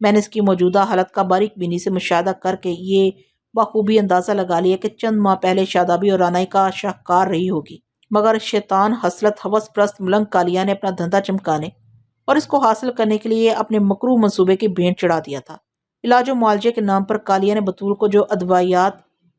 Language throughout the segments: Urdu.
میں نے اس کی موجودہ حالت کا باریک بینی سے مشاہدہ کر کے یہ بخوبی اندازہ لگا لیا کہ چند ماہ پہلے شادابی اور رانائی کا شاہکار رہی ہوگی، مگر شیطان حسرت ہوس پرست ملنگ کالیا نے اپنا دھندا چمکانے اور اس کو حاصل کرنے کے لیے اپنے مکروہ منصوبے کی بھینٹ چڑھا دیا تھا۔ علاج و معالجے کے نام پر کالیا نے بطول کو جو ادویات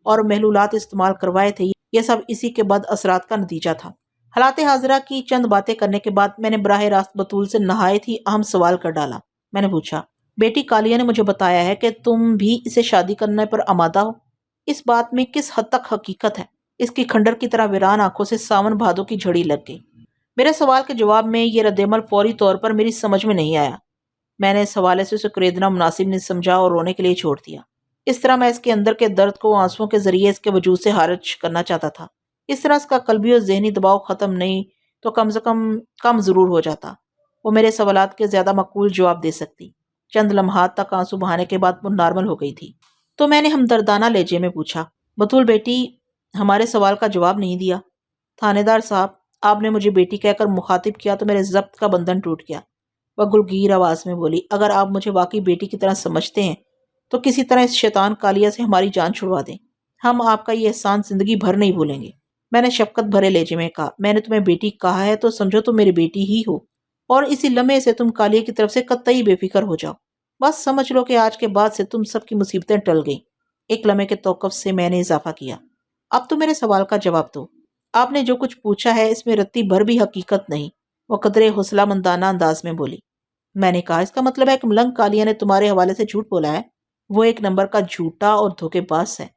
اور محلولات استعمال کروائے تھے، یہ سب اسی کے بد اثرات کا نتیجہ تھا۔ حالات حاضرہ کی چند باتیں کرنے کے بعد میں نے براہ راست بطول سے نہایت ہی اہم سوال کر ڈالا۔ میں نے پوچھا، بیٹی کالیا نے مجھے بتایا ہے کہ تم بھی اسے شادی کرنے پر آمادہ ہو، اس بات میں کس حد تک حقیقت ہے؟ اس کی کھنڈر کی طرح ویران آنکھوں سے ساون بھادو کی جھڑی لگ گئی۔ میرے سوال کے جواب میں یہ ردعمل فوری طور پر میری سمجھ میں نہیں آیا۔ میں نے اس حوالے سے اسے کریدنا مناسب نہیں سمجھا اور رونے کے لیے چھوڑ دیا۔ اس طرح میں اس کے اندر کے درد کو آنسوؤں کے ذریعے اس کے وجود سے خارج کرنا چاہتا تھا۔ اس طرح اس کا قلبی اور ذہنی دباؤ ختم نہیں تو کم سے کم ضرور ہو جاتا، وہ میرے سوالات کے زیادہ معقول جواب دے سکتی۔ چند لمحات تک آنسو بہانے کے بعد وہ نارمل ہو گئی تھی۔ تو میں نے ہمدردانہ لہجے میں پوچھا، بطول بیٹی، ہمارے سوال کا جواب نہیں دیا۔ تھانے دار صاحب، آپ نے مجھے بیٹی کہہ کر مخاطب کیا تو میرے ضبط کا بندھن ٹوٹ گیا۔ وہ گلگیر آواز میں بولی، اگر آپ مجھے واقعی بیٹی کی طرح سمجھتے ہیں تو کسی طرح اس شیطان کالیا سے ہماری جان چھڑوا دیں، ہم آپ کا یہ احسان زندگی بھر نہیں بھولیں گے۔ میں نے شفقت بھرے لہجے میں کہا، میں نے تمہیں بیٹی کہا ہے تو سمجھو تم میری بیٹی ہی ہو، اور اسی لمحے سے تم کالیا کی طرف سے قطعی بے فکر ہو جاؤ۔ بس سمجھ لو کہ آج کے بعد سے تم سب کی مصیبتیں ٹل گئیں۔ ایک لمحے کے توقف سے میں نے اضافہ کیا، اب تو میرے سوال کا جواب دو۔ آپ نے جو کچھ پوچھا ہے اس میں رتی بھر بھی حقیقت نہیں، وہ قدرے حوصلہ مندانہ انداز میں بولی۔ میں نے کہا، اس کا مطلب ہے کہ ملنگ کالیا نے تمہارے حوالے سے جھوٹ بولا ہے؟ وہ ایک نمبر کا جھوٹا اور دھوکے باز ہے،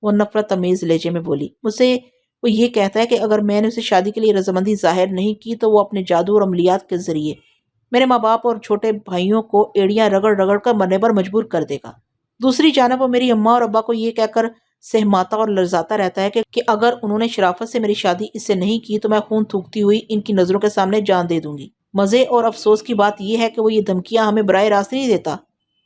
وہ نفرت امیز لہجے میں بولی۔ مجھ سے وہ یہ کہتا ہے کہ اگر میں نے اسے شادی کے لیے رضامندی ظاہر نہیں کی تو وہ اپنے جادو اور عملیات کے ذریعے میرے ماں باپ اور چھوٹے بھائیوں کو ایڑیاں رگڑ رگڑ کر مرنے پر مجبور کر دے گا۔ دوسری جانب وہ میری اماں اور ابا کو یہ کہہ کر سہماتا اور لرزاتا رہتا ہے کہ اگر انہوں نے شرافت سے میری شادی اس سے نہیں کی تو میں خون تھوکتی ہوئی ان کی نظروں کے سامنے جان دے دوں گی۔ مزے اور افسوس کی بات یہ ہے کہ وہ یہ دھمکیاں ہمیں براہ راست نہیں دیتا،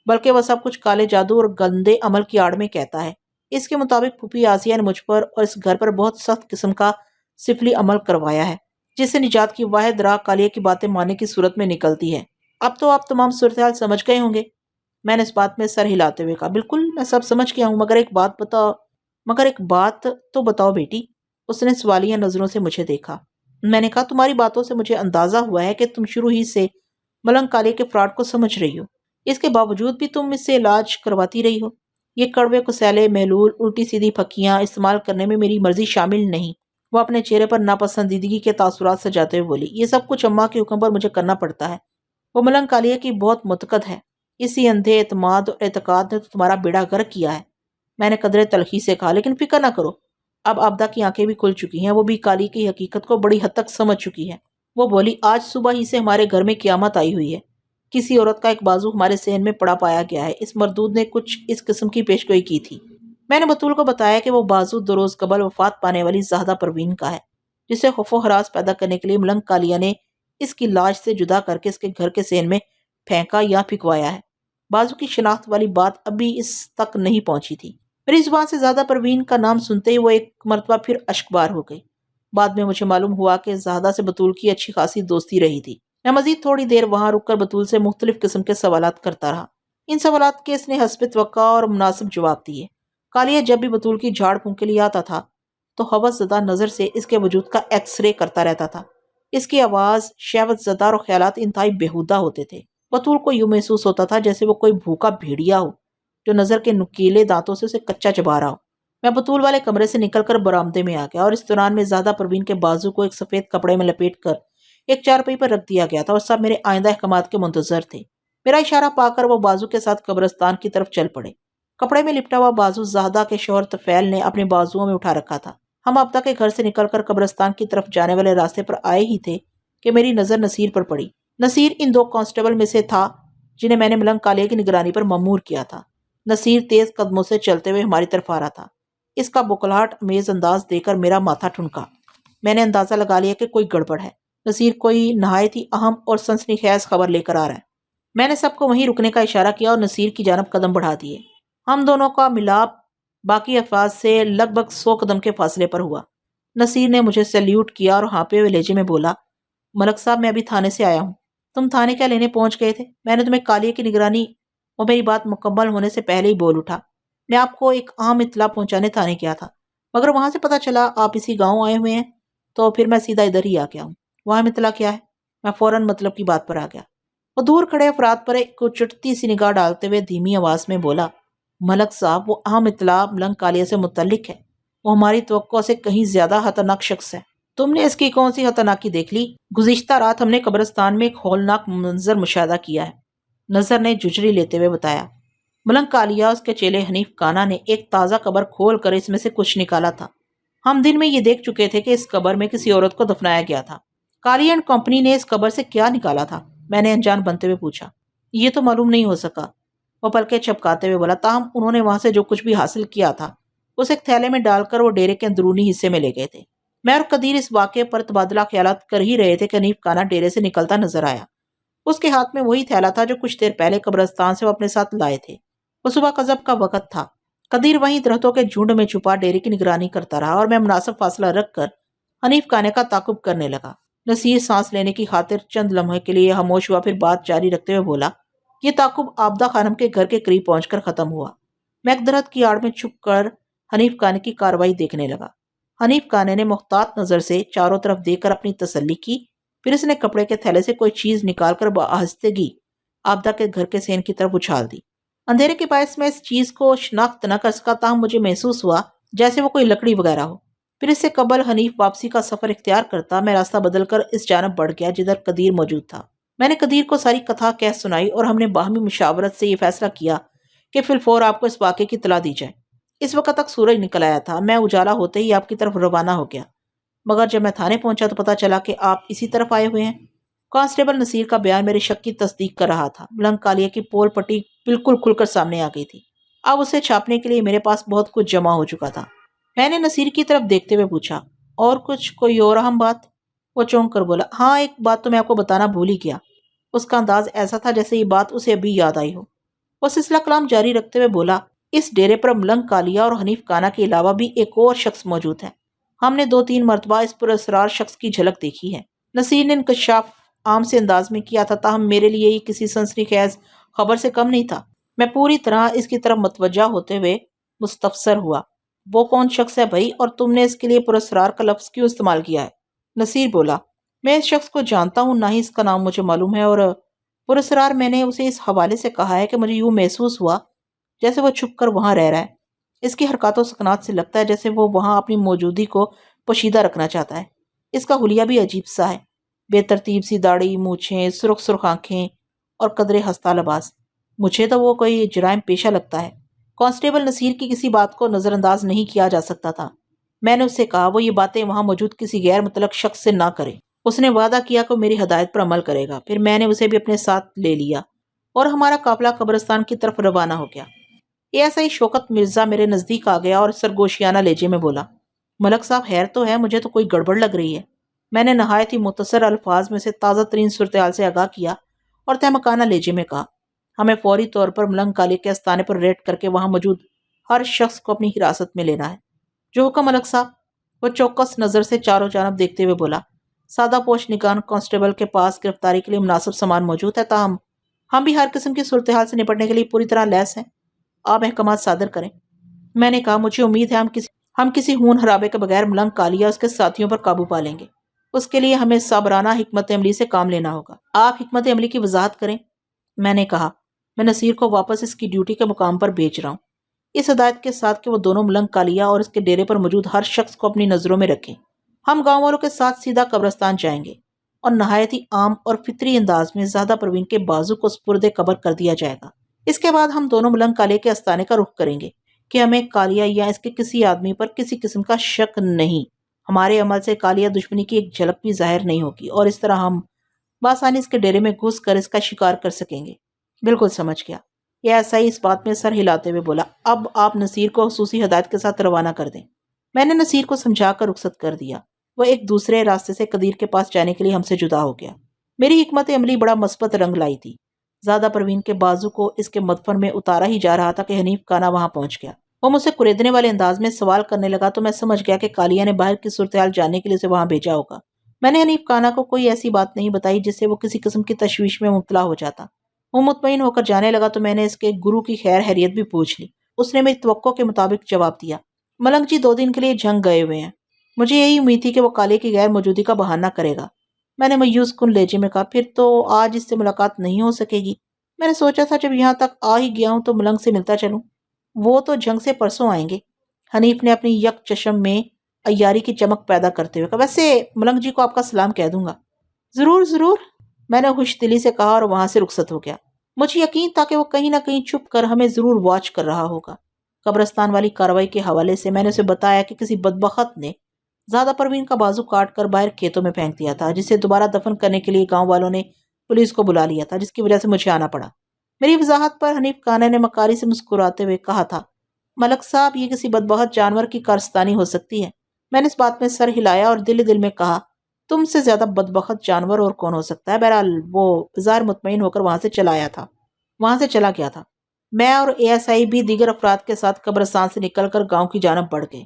بلکہ وہ سب کچھ کالے جادو اور گندے عمل کی آڑ میں کہتا ہے۔ اس کے مطابق پھوپھی آسیہ نے مجھ پر اور اس گھر پر بہت سخت قسم کا سفلی عمل کروایا ہے، جس سے نجات کی واحد راہ کالیا کی باتیں ماننے کی صورت میں نکلتی ہے۔ اب تو آپ تمام صورتحال سمجھ گئے ہوں گے؟ میں نے اس بات میں سر ہلاتے ہوئے کہا، بالکل میں سب سمجھ گیا ہوں، مگر ایک بات تو بتاؤ بیٹی۔ اس نے سوالیہ نظروں سے مجھے دیکھا۔ میں نے کہا، تمہاری باتوں سے مجھے اندازہ ہوا ہے کہ تم شروع ہی سے ملنگ کالیا کے فراڈ کو سمجھ رہی ہو، اس کے باوجود بھی تم اس سے علاج کرواتی رہی ہو۔ یہ کڑوے کسیلے محلول الٹی سیدھی پھکیاں استعمال کرنے میں میری مرضی شامل نہیں۔ وہ اپنے چہرے پر ناپسندیدگی کے تاثرات سجاتے ہوئے بولی، یہ سب کچھ اماں کے حکم پر مجھے کرنا پڑتا ہے۔ وہ ملنگ کالیا کی بہت متقد ہے، اسی اندھے اعتماد اور اعتقاد نے تو تمہارا بیڑا غرق کیا ہے۔ میں نے قدرے تلخی سے کہا، لیکن فکر نہ کرو، اب آبدہ کی آنکھیں بھی کھل چکی ہیں، وہ بھی کالیا کی حقیقت کو بڑی حد تک سمجھ چکی ہے۔ وہ بولی، آج صبح ہی سے ہمارے گھر میں قیامت آئی ہوئی ہے، کسی عورت کا ایک بازو ہمارے صحن میں پڑا پایا گیا ہے۔ اس مردود نے کچھ اس قسم کی پیشگوئی کی تھی۔ میں نے بطول کو بتایا کہ وہ بازو 2 روز قبل وفات پانے والی زاہدہ پروین کا ہے، جسے خوف و ہراس پیدا کرنے کے لیے ملنگ کالیا نے اس کی لاش سے جدا کر کے اس کے گھر کے صحن میں پھینکا یا پھکوایا ہے۔ بازو کی شناخت والی بات ابھی اس تک نہیں پہنچی تھی۔ میری زبان سے زیادہ پروین کا نام سنتے ہی وہ ایک مرتبہ پھر اشکبار ہو گئی۔ بعد میں مجھے معلوم ہوا کہ زاہدہ سے بطول کی اچھی خاصی دوستی رہی تھی۔ میں مزید تھوڑی دیر وہاں رک کر بطول سے مختلف قسم کے سوالات کرتا رہا۔ ان سوالات کے اس نے حسب توقع اور مناسب جواب دیے۔ کالیا جب بھی بطول کی جھاڑ پھونک کے لیے آتا تھا تو ہوس زدہ نظر سے اس کے وجود کا ایکس رے کرتا رہتا تھا۔ اس کی آواز شہوت زدہ اور خیالات انتہائی بیہودہ ہوتے تھے۔ بطول کو یوں محسوس ہوتا تھا جیسے وہ کوئی بھوکا بھیڑیا ہو جو نظر کے نکیلے دانتوں سے اسے کچا چبا رہا ہو۔ میں بطول والے کمرے سے نکل کر برآمدے میں آ گیا اور اس دوران میں زیادہ پروین کے بازو کو ایک سفید کپڑے میں لپیٹ کر ایک چارپائی پر رکھ دیا گیا تھا اور سب میرے آئندہ احکامات کے منتظر تھے۔ میرا اشارہ پا کر وہ بازو کے ساتھ قبرستان کی طرف چل پڑے۔ کپڑے میں لپٹا ہوا بازو زاہدہ کے شوہر طفیل نے اپنے بازوؤں میں اٹھا رکھا تھا۔ ہم آبدہ کے گھر سے نکل کر قبرستان کی طرف جانے والے راستے پر آئے ہی تھے کہ میری نظر نصیر پر پڑی۔ نصیر ان 2 کانسٹیبل میں سے تھا جنہیں میں نے ملنگ کالیا کی نگرانی پر مامور کیا تھا۔ نصیر تیز قدموں سے چلتے ہوئے ہماری طرف آ رہا تھا۔ اس کا بکھلاہٹ امیز انداز دیکھ کر میرا ماتھا ٹھنکا۔ میں نے اندازہ لگا لیا کہ کوئی گڑبڑ ہے، نصیر کوئی نہایت ہی اہم اور سنسنی خیز خبر لے کر آ رہا ہے۔ میں نے سب کو وہیں رکنے کا اشارہ کیا اور نصیر کی جانب قدم بڑھا دیے۔ ہم دونوں کا ملاپ باقی افراد سے لگ بھگ 100 قدم کے فاصلے پر ہوا۔ نصیر نے مجھے سیلیوٹ کیا اور ہانپے ہوئے لہجے میں بولا، ملک صاحب، میں ابھی تھانے سے آیا ہوں۔ تم تھانے کیا لینے پہنچ گئے تھے؟ میں نے تمہیں کالیا کی نگرانی وہ میری بات مکمل ہونے سے پہلے ہی بول اٹھا، میں آپ کو ایک اہم اطلاع پہنچانے تھانے گیا تھا، مگر وہاں سے پتہ چلا آپ اسی گاؤں آئے ہوئے ہیں، تو پھر میں سیدھا ادھر ہی آ گیا ہوں۔ وہاں اطلاع کیا ہے؟ میں فوراً مطلب کی بات پر آ گیا۔ وہ دور کھڑے افراد پر ایک چٹتی سی نگاہ ڈالتے ہوئے دھیمی آواز میں بولا، ملک صاحب، وہ اہم اطلاع ملنگ کالیہ سے متعلق ہے۔ وہ ہماری توقع سے کہیں زیادہ خطرناک شخص ہے۔ تم نے اس کی کون سی خطرناکی دیکھ لی؟ گزشتہ رات ہم نے قبرستان میں ایک ہولناک منظر مشاہدہ کیا ہے، نظر نے جھجری لیتے ہوئے بتایا۔ ملنگ کالیہ اس کے چیلے حنیف کانا نے ایک تازہ قبر کھول کر اس میں سے کچھ نکالا تھا۔ ہم دن میں یہ دیکھ چکے تھے کہ اس قبر میں کسی عورت کو دفنایا گیا تھا۔ کالیہ اینڈ کمپنی نے اس قبر سے کیا نکالا تھا؟ میں نے انجان بنتے ہوئے پوچھا۔ یہ تو معلوم نہیں ہو سکا، وہ پلکیں چھپکاتے ہوئے بولا، تاہم انہوں نے وہاں سے جو کچھ بھی حاصل کیا تھا اسے ایک تھیلے میں ڈال کر وہ ڈیرے کے اندرونی حصے میں لے گئے تھے۔ میں اور قدیر اس واقعے پر تبادلہ خیالات کر ہی رہے تھے کہ حنیف کانا ڈیرے سے نکلتا نظر آیا۔ اس کے ہاتھ میں وہی تھیلا تھا جو کچھ دیر پہلے قبرستان سے وہ اپنے ساتھ لائے تھے۔ وہ صبح قذب کا وقت تھا۔ قدیر وہیں درختوں کے جھنڈ میں چھپا ڈیرے کی نگرانی کرتا رہا اور میں مناسب فاصلہ رکھ کر حنیف کانے کا تعاقب کرنے لگا۔ نصیر سانس لینے کی خاطر چند لمحے کے لیے خاموش ہوا، پھر بات جاری رکھتے ہوئے بولا، یہ تعاقب آبدہ خانم کے گھر کے قریب پہنچ کر ختم ہوا۔ میں ایک درخت کی آڑ میں چھپ کر حنیف کانے کی کارروائی دیکھنے لگا۔ حنیف کانے نے محتاط نظر سے چاروں طرف دیکھ کر اپنی تسلی کی، پھر اس نے کپڑے کے تھیلے سے کوئی چیز نکال کر بآہستگی آبدہ کے گھر کے سین کی طرف اچھال دی۔ اندھیرے کے باعث میں اس چیز کو شناخت نہ کر سکا، تاہم مجھے محسوس ہوا جیسے وہ کوئی لکڑی وغیرہ ہو۔ پھر اس سے قبل حنیف واپسی کا سفر اختیار کرتا میں راستہ بدل کر اس جانب بڑھ گیا جدھر قدیر موجود تھا۔ میں نے قدیر کو ساری کتھا کہہ سنائی اور ہم نے باہمی مشاورت سے یہ فیصلہ کیا کہ فی الفور آپ کو اس واقعے کی اطلاع دی جائے۔ اس وقت تک سورج نکل آیا تھا، میں اجالا ہوتے ہی آپ کی طرف روانہ ہو گیا، مگر جب میں تھانے پہنچا تو پتہ چلا کہ آپ اسی طرف آئے ہوئے ہیں۔ کانسٹیبل نصیر کا بیان میرے شک کی تصدیق کر رہا تھا۔ ملنگ کالیہ کی پول پٹی بالکل کھل کر سامنے آ گئی تھی۔ اب اسے چھاپنے کے لیے میرے پاس بہت کچھ جمع ہو چکا تھا۔ میں نے نصیر کی طرف دیکھتے ہوئے پوچھا، اور کچھ، کوئی اور اہم بات؟ وہ چونک کر بولا، ہاں ایک بات تو میں آپ کو بتانا بھول ہی گیا۔ اس کا انداز ایسا تھا جیسے یہ بات اسے ابھی یاد آئی ہو۔ وہ سلسلہ کلام جاری رکھتے ہوئے بولا، اس ڈیرے پر ملنگ کالیہ اور حنیف کانا کے علاوہ بھی ایک اور شخص موجود ہے۔ ہم نے 2-3 مرتبہ اس پر اسرار شخص کی جھلک دیکھی ہے۔ نصیر نے انکشاف عام سے انداز میں کیا تھا، تاہم میرے لیے یہ کسی سنسنی خیز خبر سے کم نہیں تھا۔ میں پوری طرح اس کی طرف متوجہ ہوتے ہوئے مستفسر ہوا، وہ کون شخص ہے بھائی، اور تم نے اس کے لیے پراسرار کا لفظ کیوں استعمال کیا ہے؟ نصیر بولا، میں اس شخص کو جانتا ہوں، نہ ہی اس کا نام مجھے معلوم ہے، اور پراسرار میں نے اسے اس حوالے سے کہا ہے کہ مجھے یوں محسوس ہوا جیسے وہ چھپ کر وہاں رہ رہا ہے۔ اس کی حرکات و سکنات سے لگتا ہے جیسے وہ وہاں اپنی موجودگی کو پوشیدہ رکھنا چاہتا ہے۔ اس کا حلیہ بھی عجیب سا ہے، بے ترتیب سی داڑھی، مونچھیں، سرخ سرخ آنکھیں اور قدرے ہستہ لباس۔ مجھے تو وہ کوئی جرائم پیشہ لگتا ہے۔ کانسٹیبل نصیر کی کسی بات کو نظر انداز نہیں کیا جا سکتا تھا۔ میں نے اس سے کہا وہ یہ باتیں وہاں موجود کسی غیر متعلق شخص سے نہ کرے۔ اس نے وعدہ کیا کہ میری ہدایت پر عمل کرے گا۔ پھر میں نے اسے بھی اپنے ساتھ لے لیا اور ہمارا قافلہ قبرستان کی طرف روانہ ہو گیا۔ ایسا ہی شوکت مرزا میرے نزدیک آ گیا اور سرگوشیانہ لہجے میں بولا، ملک صاحب خیر تو ہے، مجھے تو کوئی گڑبڑ لگ رہی ہے۔ میں نے نہایت ہی مختصر الفاظ میں سے تازہ ترین صورتحال سے آگاہ کیا اور تہمکانہ لہجے میں کہا، ہمیں فوری طور پر ملنگ کالیہ کے استانے پر ریڈ کر کے وہاں موجود ہر شخص کو اپنی حراست میں لینا ہے۔ جو حکم ملک صاحب، وہ چوکس نظر سے چاروں جانب دیکھتے ہوئے بولا۔ سادہ پوش نگان کانسٹیبل کے پاس گرفتاری کے لیے مناسب سامان موجود ہے، تاہم ہم بھی ہر قسم کی صورتحال سے نپٹنے کے لیے پوری طرح لیس ہیں۔ آپ احکامات صادر کریں۔ میں نے کہا، مجھے امید ہے ہم کسی ہون حرابے کے بغیر ملنگ کالیہ اس کے ساتھیوں پر قابو پا لیں گے۔ اس کے لیے ہمیں صابرانہ حکمت عملی سے کام لینا ہوگا۔ آپ حکمت عملی کی وضاحت کریں۔ میں نے کہا، میں نصیر کو واپس اس کی ڈیوٹی کے مقام پر بھیج رہا ہوں، اس ہدایت کے ساتھ کہ وہ دونوں ملنگ کالیہ اور اس کے ڈیرے پر موجود ہر شخص کو اپنی نظروں میں رکھیں۔ ہم گاؤں والوں کے ساتھ سیدھا قبرستان جائیں گے اور نہایت ہی عام اور فطری انداز میں زیادہ پروین کے بازو کو سپرد قبر کر دیا جائے گا۔ اس کے بعد ہم دونوں ملنگ کالیہ کے استانے کا رخ کریں گے کہ ہمیں کالیہ یا اس کے کسی آدمی پر کسی قسم کا شک نہیں۔ ہمارے عمل سے کالیہ دشمنی کی ایک جھلک بھی ظاہر نہیں ہوگی اور اس طرح ہم بآسانی اس کے ڈیرے میں گھس کر اس کا شکار کر سکیں گے۔ بالکل سمجھ گیا۔ یہ ایسا ہی اس بات میں سر ہلاتے ہوئے بولا، اب آپ نصیر کو خصوصی ہدایت کے ساتھ روانہ کر دیں۔ میں نے نصیر کو سمجھا کر رخصت کر دیا۔ وہ ایک دوسرے راستے سے قدیر کے پاس جانے کے لیے ہم سے جدا ہو گیا۔ میری حکمت عملی بڑا مثبت رنگ لائی تھی۔ زیادہ پروین کے بازو کو اس کے مدفن میں اتارا ہی جا رہا تھا کہ حنیف کانا وہاں پہنچ گیا۔ وہ مجھ سے کریدنے والے انداز میں سوال کرنے لگا تو میں سمجھ گیا کہ کالیہ نے باہر کی صورتحال جاننے کے لیے اسے وہاں بھیجا ہوگا۔ میں نے حنیف کانا کو کوئی ایسی بات نہیں بتائی جس سے وہ کسی قسم کی تشویش میں مبتلا ہو جاتا۔ وہ مطمئن ہو کر جانے لگا تو میں نے اس کے گرو کی خیر خیریت بھی پوچھ لی۔ اس نے میری توقع کے مطابق جواب دیا، ملنگ جی 2 دن کے لیے جھنگ گئے ہوئے ہیں۔ مجھے یہی امید تھی کہ وہ کالے کی غیر موجودگی کا بہانہ کرے گا۔ میں نے مایوس کن لہجے میں کہا، پھر تو آج اس سے ملاقات نہیں ہو سکے گی۔ میں نے سوچا تھا جب یہاں تک آ ہی گیا ہوں تو ملنگ سے ملتا چلوں۔ وہ تو جنگ سے پرسوں آئیں گے۔ حنیف نے اپنی یک چشم میں عیاری کی چمک پیدا کرتے ہوئے کہا، ویسے ملنگ جی کو آپ کا سلام کہہ دوں گا۔ ضرور ضرور، میں نے خوش دلی سے کہا اور وہاں سے رخصت ہو گیا۔ مجھے یقین تھا کہ وہ کہیں نہ کہیں چھپ کر ہمیں ضرور واچ کر رہا ہوگا۔ قبرستان والی کارروائی کے حوالے سے میں نے اسے بتایا کہ کسی بدبخت نے زیادہ پروین کا بازو کاٹ کر باہر کھیتوں میں پھینک دیا تھا، جسے دوبارہ دفن کرنے کے لیے گاؤں والوں نے پولیس کو بلا لیا تھا، جس کی وجہ سے مجھے آنا پڑا۔ میری وضاحت پر حنیف کانا نے مکاری سے مسکراتے ہوئے کہا تھا، ملک صاحب یہ کسی بدبخت جانور کی کارستانی ہو سکتی ہے۔ میں نے اس بات میں سر ہلایا اور دل دل میں کہا، تم سے زیادہ بدبخت جانور اور کون ہو سکتا ہے؟ بہرحال وہ بظاہر مطمئن ہو کر وہاں سے چلا گیا تھا۔ میں اور اے ایس آئی بھی دیگر افراد کے ساتھ قبرستان سے نکل کر گاؤں کی جانب بڑھ گئے۔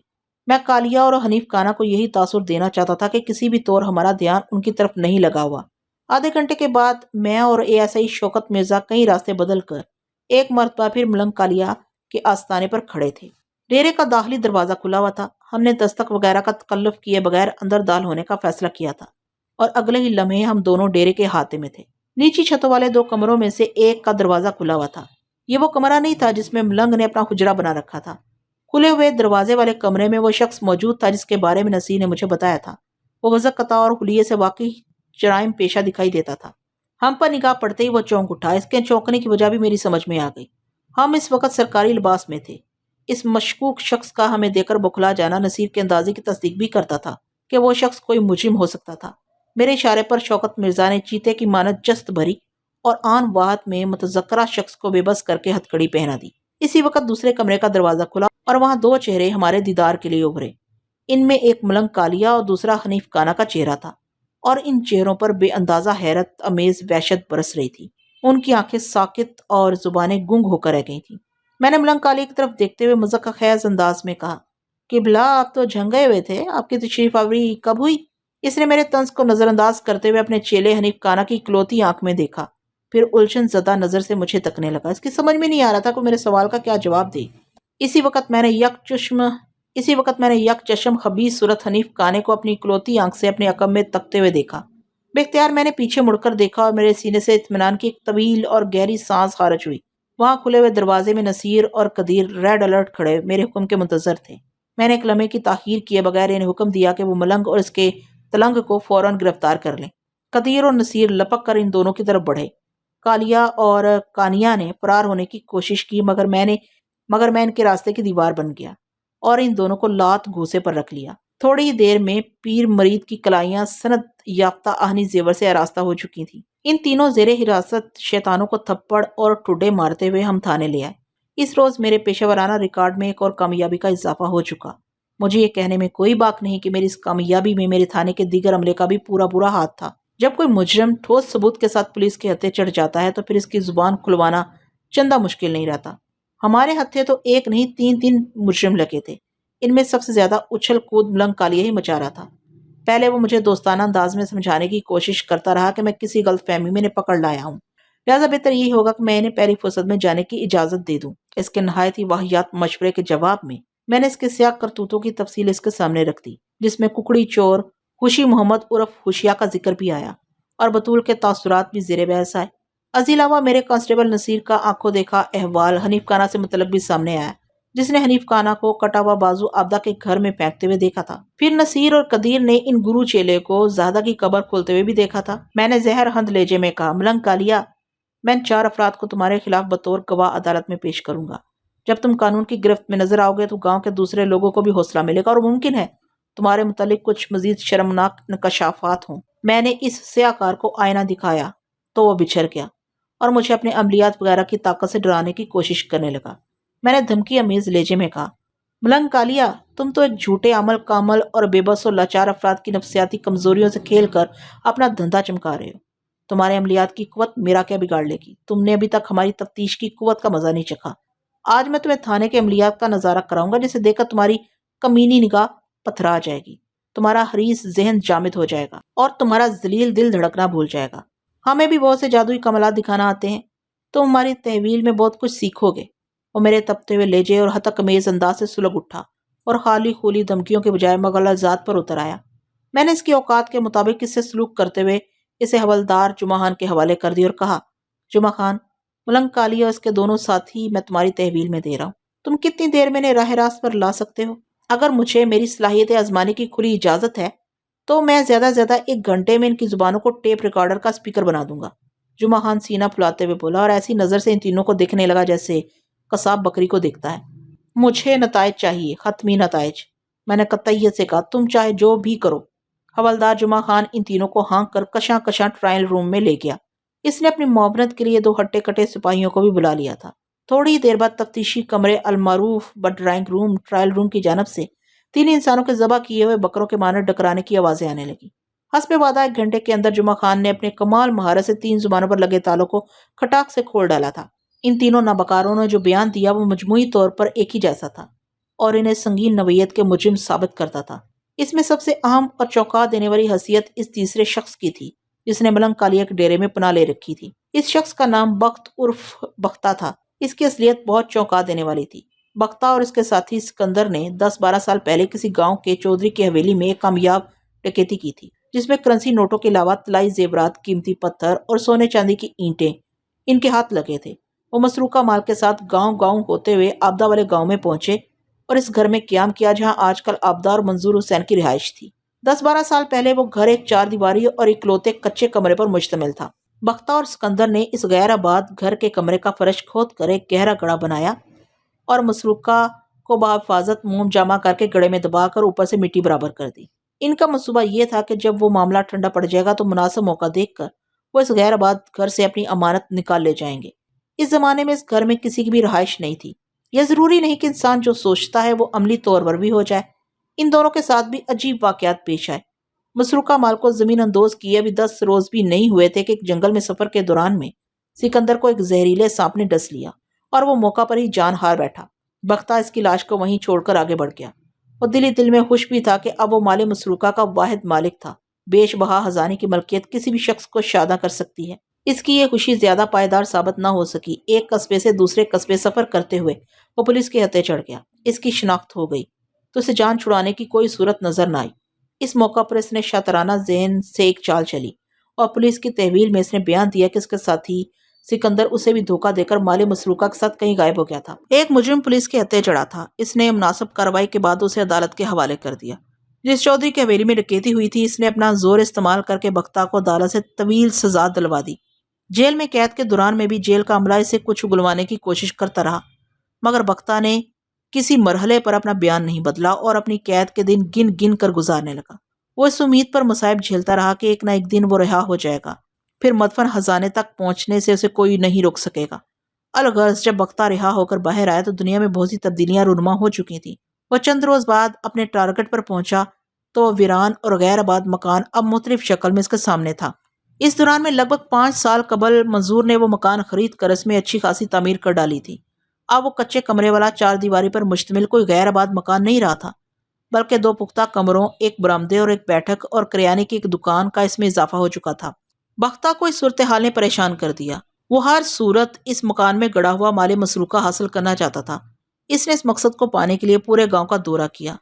میں کالیہ اور حنیف کانا کو یہی تاثر دینا چاہتا تھا کہ کسی بھی طور ہمارا دھیان ان کی طرف نہیں لگا ہوا۔ آدھے گھنٹے کے بعد میں اور اے ایس آئی شوکت مرزا کئی راستے بدل کر ایک مرتبہ پھر ملنگ کالیہ کے آستانے پر کھڑے تھے۔ ڈیرے کا داخلی دروازہ کھلا ہوا تھا۔ ہم نے دستک وغیرہ کا تکلف کیے بغیر اندر داخل ہونے کا فیصلہ کیا تھا اور اگلے ہی لمحے ہم دونوں ڈیرے کے احاطے میں تھے۔ نیچی چھتوں والے 2 کمروں میں سے ایک کا دروازہ کھلا ہوا تھا۔ یہ وہ کمرہ نہیں تھا جس میں ملنگ نے اپنا حجرہ بنا رکھا تھا۔ کھلے ہوئے دروازے والے کمرے میں وہ شخص موجود تھا جس کے بارے میں نصیر نے مجھے بتایا تھا۔ وہ وضع قطع اور حلیے سے واقعی جرائم پیشہ دکھائی دیتا تھا۔ ہم پر نگاہ پڑتے ہی وہ چونک اٹھا۔ اس کے چونکنے کی وجہ بھی میری سمجھ میں آ گئی۔ ہم اس وقت سرکاری لباس میں تھے۔ اس مشکوک شخص کا ہمیں دیکھ کر بوکھلا جانا نصیر کے اندازے کی تصدیق بھی کرتا تھا کہ وہ شخص کوئی مجرم ہو سکتا تھا۔ میرے اشارے پر شوکت مرزا نے چیتے کی مانند جست بھری اور آن واحد میں متذکرہ شخص کو بے بس کر کے ہتھکڑی پہنا دی۔ اسی وقت دوسرے کمرے کا دروازہ کھلا اور وہاں 2 چہرے ہمارے دیدار کے لیے ابھرے۔ ان میں ایک ملنگ کالیہ اور دوسرا حنیف کانا کا چہرہ تھا اور ان چہروں پر بے اندازہ حیرت امیز وحشت برس رہی تھی۔ ان کی آنکھیں ساکت اور زبانیں گنگ ہو کر رہ گئی تھیں۔ میں نے ملنگ کالیہ کی طرف دیکھتے ہوئے مذاق خیز انداز میں کہا، قبلہ آپ تو جھنگ گئے ہوئے تھے، آپ کی تشریف آوری کب ہوئی؟ اس نے میرے طنز کو نظر انداز کرتے ہوئے اپنے چیلے حنیف کانا کی اکلوتی آنکھ میں دیکھا، پھر الجھن زدہ نظر سے مجھے تکنے لگا۔ اس کی سمجھ میں نہیں آ رہا تھا کہ میرے سوال کا کیا جواب دے۔ اسی وقت میں نے یک چشم خبیث صورت حنیف کانے کو اپنی اکلوتی آنکھ سے اپنے عقب میں تکتے ہوئے دیکھا۔ بے اختیار میں نے پیچھے مڑ کر دیکھا اور میرے سینے سے اطمینان کی ایک طویل اور گہری سانس خارج ہوئی۔ وہاں کھلے ہوئے دروازے میں نصیر اور قدیر ریڈ الرٹ کھڑے میرے حکم کے منتظر تھے۔ میں نے ایک لمحے کی تاخیر کیے بغیر انہیں حکم دیا کہ وہ ملنگ اور اس کے تلنگ کو فوراً گرفتار کر لیں۔ قدیر اور نصیر لپک کر ان دونوں کی طرف بڑھے۔ کالیہ اور کانیا نے فرار ہونے کی کوشش کی مگر میں ان کے راستے کی دیوار بن گیا اور ان دونوں کو لات گھوسے پر رکھ لیا۔ تھوڑی دیر میں پیر مرید کی کلائیاں سند یافتہ آہنی زیور سے آراستہ ہو چکی تھیں۔ ان تینوں زیر حراست شیطانوں کو تھپڑ اور ٹھڈے مارتے ہوئے ہم تھانے لے آئے۔ اس روز میرے پیشہ ورانہ ریکارڈ میں ایک اور کامیابی کا اضافہ ہو چکا۔ مجھے یہ کہنے میں کوئی باک نہیں کہ میری اس کامیابی میں میرے تھانے کے دیگر عملے کا بھی پورا ہاتھ تھا۔ جب کوئی مجرم ٹھوس ثبوت کے ساتھ پولیس کے ہتھے چڑھ جاتا ہے تو پھر اس کی زبان کھلوانا چندہ مشکل نہیں رہتا۔ ہمارے ہتھے تو ایک نہیں 3 مجرم لگے تھے۔ ان میں سب سے زیادہ اچھل کود ملنگ کالیہ ہی مچا رہا تھا۔ پہلے وہ مجھے دوستانہ انداز میں سمجھانے کی کوشش کرتا رہا کہ میں کسی غلط فہمی میں انہیں پکڑ لایا ہوں، لہٰذا بہتر یہی ہوگا کہ میں انہیں پہلی فرصت میں جانے کی اجازت دے دوں۔ اس کے نہایت ہی واہیات مشورے کے جواب میں نے اس کے سیاہ کرتوتوں کی تفصیل اس کے سامنے رکھ دی، جس میں ککڑی چور خوشی محمد عرف خوشیا کا ذکر بھی آیا اور بطول کے تاثرات بھی زیر بحث آئے۔ از علاوہ میرے کانسٹیبل نصیر کا آنکھوں دیکھا احوال حنیف کانا سے متعلق بھی سامنے آیا، جس نے حنیف کانا کو کٹا ہوا بازو آبدہ کے گھر میں پھینکتے ہوئے دیکھا تھا۔ پھر نصیر اور قدیر نے ان گرو چیلے کو زاہدہ کی قبر کھولتے ہوئے بھی دیکھا تھا۔ میں نے زہر ہند لہجے میں کہا، ملنگ کالیہ، میں ان 4 افراد کو تمہارے خلاف بطور گواہ عدالت میں پیش کروں گا۔ جب تم قانون کی گرفت میں نظر آؤ گے تو گاؤں کے دوسرے لوگوں کو بھی حوصلہ ملے گا اور ممکن ہے تمہارے متعلق کچھ مزید شرمناک انکشافات ہوں۔ میں نے اس سیاہ کار کو آئینہ دکھایا تو وہ بچھڑ گیا اور مجھے اپنے عملیات وغیرہ کی طاقت سے ڈرانے کی کوشش کرنے لگا۔ میں نے دھمکی امیز لہجے میں کہا، ملنگ کالیہ، تم تو ایک جھوٹے عمل کامل اور بے بس اور لاچار افراد کی نفسیاتی کمزوریوں سے کھیل کر اپنا دھندا چمکا رہے ہو۔ تمہارے عملیات کی قوت میرا کیا بگاڑ لے گی؟ تم نے ابھی تک ہماری تفتیش کی قوت کا مزہ نہیں چکھا۔ آج میں تمہیں تھانے کے عملیات کا نظارہ کراؤں گا جسے دیکھ کر تمہاری کمینی نگاہ پتھرا جائے گی، تمہارا حریص ذہن جامد ہو جائے گا اور تمہارا ذلیل دل دھڑکنا بھول جائے گا۔ ہمیں بھی بہت سے جادوئی کمالات دکھانا آتے ہیں، تم ہماری تحویل میں بہت کچھ سیکھو گے۔ وہ میرے تپتے ہوئے لہجے اور ہتک امیز انداز سے سلگ اٹھا اور خالی خولی دھمکیوں کے بجائے مغالطات پر اتر آیا۔ میں نے اس کی اوقات کے مطابق اس سے سلوک کرتے ہوئے اسے حوالدار جمعہ خان کے حوالے کر دی اور کہا، جمعہ خان، ملنگ کالیہ اور اس کے دونوں ساتھی میں تمہاری تحویل میں دے رہا ہوں۔ تم کتنی دیر میں انہیں راہ راست پر لا سکتے ہو؟ اگر مجھے میری صلاحیتیں آزمانے کی کھلی اجازت ہے تو میں زیادہ سے زیادہ 1 گھنٹے میں ان کی زبانوں کو ٹیپ ریکارڈر کا اسپیکر بنا دوں گا۔ جمعہ خان سینہ پھلاتے ہوئے بولا اور ایسی نظر سے ان تینوں کو دیکھنے لگا جیسے قصاب بکری کو دیکھتا ہے۔ مجھے نتائج چاہیے، حتمی نتائج۔ میں نے قطعیت سے کہا، تم چاہے جو بھی کرو۔ حوالدار جمعہ خان ان تینوں کو ہانک کر کشاں کشاں ٹرائل روم میں لے گیا۔ اس نے اپنی معاونت کے لیے 2 ہٹے کٹے سپاہیوں کو بھی بلا لیا تھا۔ تھوڑی دیر بعد تفتیشی کمرے المعروف ڈرائنگ روم ٹرائل روم کی جانب سے 3 انسانوں کے ذبح کیے ہوئے بکروں کے مانند ڈکرانے کی آوازیں آنے لگیں۔ حسب وعدہ 1 گھنٹے کے اندر جمعہ خان نے اپنے کمال مہارت سے 3 زبانوں پر لگے تالوں کو کھٹاک سے کھول ڈالا تھا۔ ان تینوں نابکاروں نے جو بیان دیا وہ مجموعی طور پر ایک ہی جیسا تھا اور انہیں سنگین نوعیت کے مجرم ثابت کرتا تھا۔ اس میں سب سے اہم اور چونکا دینے والی حیثیت اس تیسرے شخص کی تھی جس نے ملنگ کالیہ کے ڈیرے میں پناہ لے رکھی تھی۔ اس شخص کا نام بخت عرف بختہ تھا۔ اس کی اصلیت بہت چونکا دینے والی تھی۔ بختہ اور اس کے ساتھی سکندر نے 10-12 سال پہلے کسی گاؤں کے چودھری کی حویلی میں ایک کامیاب ڈکیتی کی تھی جس میں کرنسی نوٹوں کے علاوہ طلائی زیورات، قیمتی پتھر اور سونے چاندی کی اینٹیں ان کے ہاتھ لگے تھے۔ وہ مسروقہ مال کے ساتھ گاؤں گاؤں ہوتے ہوئے آبدہ والے گاؤں میں پہنچے اور اس گھر میں قیام کیا جہاں آج کل آبدہ اور منظور حسین کی رہائش تھی۔ 10-12 سال پہلے وہ گھر ایک 4 دیواری اور اکلوتے کچے کمرے پر مشتمل تھا۔ بختہ اور سکندر نے اس غیر آباد گھر کے کمرے کا فرش کھود کر ایک گہرا گڑھا بنایا اور مسروقہ کو بحفاظت موم جامع کر کے گڑھے میں دبا کر اوپر سے مٹی برابر کر دی۔ ان کا منصوبہ یہ تھا کہ جب وہ معاملہ ٹھنڈا پڑ جائے گا تو مناسب موقع دیکھ کر وہ اس غیر آباد گھر سے اپنی امانت نکال لے جائیں گے۔ اس زمانے میں اس گھر میں کسی کی بھی رہائش نہیں تھی۔ یہ ضروری نہیں کہ انسان جو سوچتا ہے وہ عملی طور پر بھی ہو جائے۔ ان دونوں کے ساتھ بھی عجیب واقعات پیش آئے۔ مسروقہ مال کو زمین اندوز کیے ابھی 10 روز بھی نہیں ہوئے تھے کہ ایک جنگل میں سفر کے دوران میں سکندر کو ایک زہریلے سانپ نے ڈس لیا اور وہ موقع پر ہی جان ہار بیٹھا۔ بختہ اس کی لاش کو وہیں چھوڑ کر آگے بڑھ گیا۔ وہ دل ہی دل میں خوش بھی تھا کہ اب وہ مال مسروقہ کا واحد مالک تھا۔ بیش بہا خزانے کی ملکیت کسی بھی شخص کو شاداں کر سکتی ہے۔ اس کی یہ خوشی زیادہ پائیدار ثابت نہ ہو سکی۔ ایک قصبے سے دوسرے قصبے سفر کرتے ہوئے وہ پولیس کے ہتھے چڑھ گیا۔ اس کی شناخت ہو گئی تو اسے جان چھڑانے کی کوئی صورت نظر نہ آئی۔ اس موقع پر اس نے شاطرانہ ذہن سے ایک چال چلی اور پولیس کی تحویل میں اس نے بیان دیا کہ اس کے ساتھی سکندر اسے بھی دھوکہ دے کر مال مسروقہ کے ساتھ کہیں غائب ہو گیا تھا۔ ایک مجرم پولیس کے ہتھے چڑھا تھا۔ اس نے مناسب کارروائی کے بعد اسے عدالت کے حوالے کر دیا۔ جس چودھری کی حویلی میں ڈکیتی ہوئی تھی اس نے اپنا زور استعمال کر کے بختہ کو عدالت سے طویل سزا دلوا دی۔ جیل میں قید کے دوران میں بھی جیل کا عملہ اسے کچھ اگلوانے کی کوشش کرتا رہا مگر بختہ نے کسی مرحلے پر اپنا بیان نہیں بدلا اور اپنی قید کے دن گن گن کر گزارنے لگا۔ وہ اس امید پر مصائب جھیلتا رہا کہ ایک نہ ایک دن وہ رہا ہو جائے گا، پھر مدفن خزانے تک پہنچنے سے اسے کوئی نہیں روک سکے گا۔ الغرض جب بختہ رہا ہو کر باہر آیا تو دنیا میں بہت سی تبدیلیاں رونما ہو چکی تھیں۔ وہ چند روز بعد اپنے ٹارگٹ پر پہنچا تو ویران اور غیر آباد مکان اب مختلف شکل میں اس کے سامنے تھا۔ اس دوران میں لگ بھگ 5 سال قبل منظور نے وہ مکان خرید کر اس میں اچھی خاصی تعمیر کر ڈالی تھی۔ اب وہ کچے کمرے والا 4 دیواری پر مشتمل کوئی غیر آباد مکان نہیں رہا تھا بلکہ 2 پختہ کمروں، ایک برآمدے اور ایک بیٹھک اور کریانے کی ایک دکان کا اس میں اضافہ ہو چکا تھا۔ بختہ کو اس صورتحال نے پریشان کر دیا۔ وہ ہر صورت اس مکان میں گڑا ہوا مال مسروقہ حاصل کرنا چاہتا تھا۔ اس نے اس مقصد کو پانے کے لیے پورے گاؤں کا دورہ کیا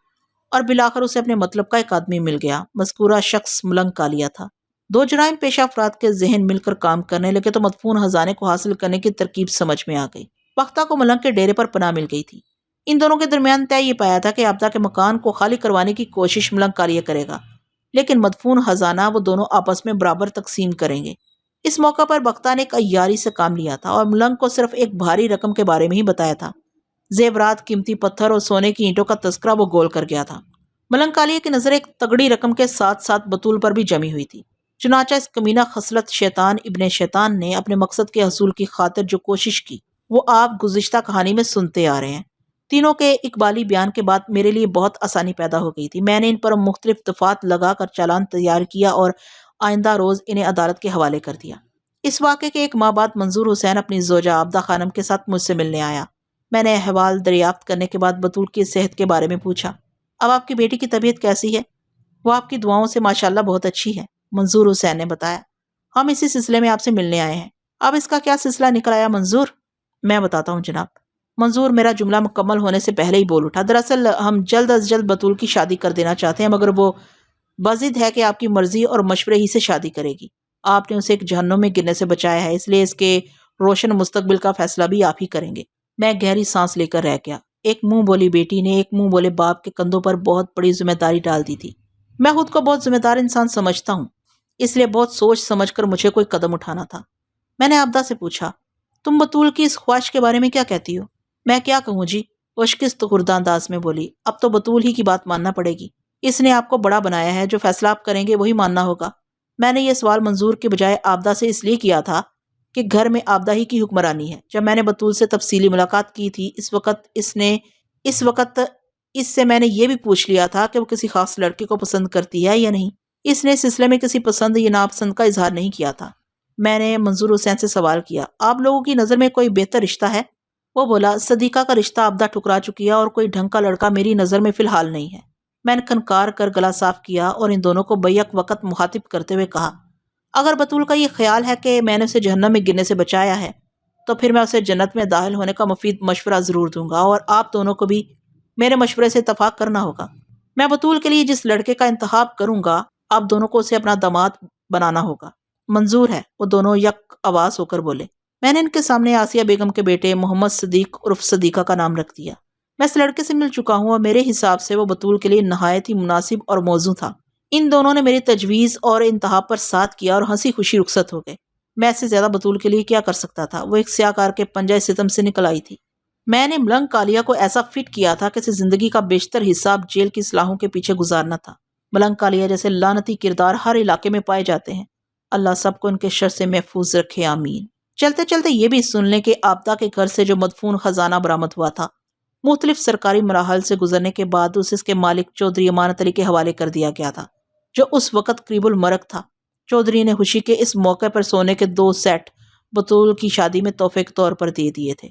اور بالآخر اسے اپنے مطلب کا ایک آدمی مل گیا۔ مذکورہ شخص ملنگ کالیہ تھا۔ 2 جرائم پیشہ افراد کے ذہن مل کر کام کرنے لگے تو مدفون خزانے کو حاصل کرنے کی ترکیب سمجھ میں آ گئی۔ بختہ کو ملنگ کے ڈیرے پر پناہ مل گئی تھی۔ ان دونوں کے درمیان طے یہ پایا تھا کہ آبدہ کے مکان کو خالی کروانے کی کوشش ملنگ کالیہ کرے گا لیکن مدفون خزانہ وہ دونوں آپس میں برابر تقسیم کریں گے۔ اس موقع پر بختہ نے ایک عیاری سے کام لیا تھا اور ملنگ کو صرف ایک بھاری رقم کے بارے میں ہی بتایا تھا۔ زیورات، قیمتی پتھر اور سونے کی اینٹوں کا تذکرہ وہ گول کر گیا تھا۔ ملنگ کالیہ کی نظر ایک تگڑی رقم کے ساتھ ساتھ بطول پر بھی جمی ہوئی تھی۔ چنانچہ اس کمینہ خصلت شیطان ابن شیطان نے اپنے مقصد کے حصول کی خاطر جو کوشش کی وہ آپ گزشتہ کہانی میں سنتے آ رہے ہیں۔ تینوں کے اقبالی بیان کے بعد میرے لیے بہت آسانی پیدا ہو گئی تھی۔ میں نے ان پر مختلف دفعات لگا کر چالان تیار کیا اور آئندہ روز انہیں عدالت کے حوالے کر دیا۔ اس واقعے کے 1 ماہ بعد منظور حسین اپنی زوجہ عابدہ خانم کے ساتھ مجھ سے ملنے آیا۔ میں نے احوال دریافت کرنے کے بعد بطول کی صحت کے بارے میں پوچھا۔ اب آپ کی بیٹی کی طبیعت کیسی ہے؟ وہ آپ کی دعاؤں سے ماشاءاللہ بہت اچھی ہے، منظور حسین نے بتایا۔ ہم اسی سلسلے میں آپ سے ملنے آئے ہیں۔ اب اس کا کیا سلسلہ نکل آیا منظور؟ میں بتاتا ہوں جناب۔ منظور میرا جملہ مکمل ہونے سے پہلے ہی بول اٹھا۔ دراصل ہم جلد از جلد بطول کی شادی کر دینا چاہتے ہیں، مگر وہ بضد ہے کہ آپ کی مرضی اور مشورے ہی سے شادی کرے گی۔ آپ نے اسے ایک جہنم میں گرنے سے بچایا ہے، اس لیے اس کے روشن مستقبل کا فیصلہ بھی آپ ہی کریں گے۔ میں گہری سانس لے کر رہ گیا۔ ایک منہ بولی بیٹی نے ایک منہ بولے باپ کے کندھوں پر بہت بڑی ذمہ داری ڈال دی تھی۔ میں خود کو بہت ذمہ دار انسان سمجھتا ہوں، اس لیے بہت سوچ سمجھ کر مجھے کوئی قدم اٹھانا تھا۔ میں نے آبدہ سے پوچھا، تم بطول کی اس خواہش کے بارے میں کیا کہتی ہو؟ میں کیا کہوں جی، وہ شکست خوردہ انداز میں بولی۔ اب تو بطول ہی کی بات ماننا پڑے گی، اس نے آپ کو بڑا بنایا ہے، جو فیصلہ آپ کریں گے وہی ماننا ہوگا۔ میں نے یہ سوال منظور کے بجائے آبدہ سے اس لیے کیا تھا کہ گھر میں آبدہ ہی کی حکمرانی ہے۔ جب میں نے بطول سے تفصیلی ملاقات کی تھی، اس وقت اس سے میں نے یہ بھی پوچھ لیا تھا کہ وہ کسی خاص لڑکے کو پسند کرتی ہے یا نہیں۔ اس نے اس سلسلے میں کسی پسند یا ناپسند کا اظہار نہیں کیا تھا۔ میں نے منظور حسین سے سوال کیا، آپ لوگوں کی نظر میں کوئی بہتر رشتہ ہے؟ وہ بولا، صدیقہ کا رشتہ آبدہ ٹھکرا چکی ہے اور کوئی ڈھنگ کا لڑکا میری نظر میں فی الحال نہیں ہے۔ میں نے کھنکار کر گلا صاف کیا اور ان دونوں کو بیک وقت مخاطب کرتے ہوئے کہا، اگر بطول کا یہ خیال ہے کہ میں نے اسے جہنم میں گرنے سے بچایا ہے تو پھر میں اسے جنت میں داخل ہونے کا مفید مشورہ ضرور دوں گا، اور آپ دونوں کو بھی میرے مشورے سے اتفاق کرنا ہوگا۔ میں بطول کے لیے جس لڑکے کا انتخاب کروں گا، آپ دونوں کو اسے اپنا داماد بنانا ہوگا۔ منظور ہے، وہ دونوں یک آواز ہو کر بولے۔ میں نے ان کے سامنے آسیہ بیگم کے بیٹے محمد صدیق عرف صدیقہ کا نام رکھ دیا۔ میں اس لڑکے سے مل چکا ہوں اور میرے حساب سے وہ بطول کے لیے نہایت ہی مناسب اور موزوں تھا۔ ان دونوں نے میری تجویز اور انتخاب پر ساتھ کیا اور ہنسی خوشی رخصت ہو گئے۔ میں اس سے زیادہ بطول کے لیے کیا کر سکتا تھا؟ وہ ایک سیاہ کار کے پنجہ ستم سے نکل آئی تھی۔ میں نے ملنگ کالیا کو ایسا فٹ کیا تھا کہ اسے زندگی کا بیشتر حصہ اب جیل کی اصلاحوں کے پیچھے گزارنا تھا۔ ملنگ کالیا جیسے لعنتی کردار ہر علاقے میں پائے جاتے ہیں۔ اللہ سب کو ان کے شر سے محفوظ رکھے، آمین۔ چلتے چلتے یہ بھی سن لیں کہ آبدہ کے گھر سے جو مدفون خزانہ برآمد ہوا تھا، مختلف سرکاری مراحل سے گزرنے کے بعد اسے اس کے مالک چودھری امانت علی کے حوالے کر دیا گیا تھا، جو اس وقت قریب المرگ تھا۔ چودھری نے خوشی کے اس موقع پر سونے کے 2 سیٹ بطول کی شادی میں تحفے کے طور پر دے دیے تھے۔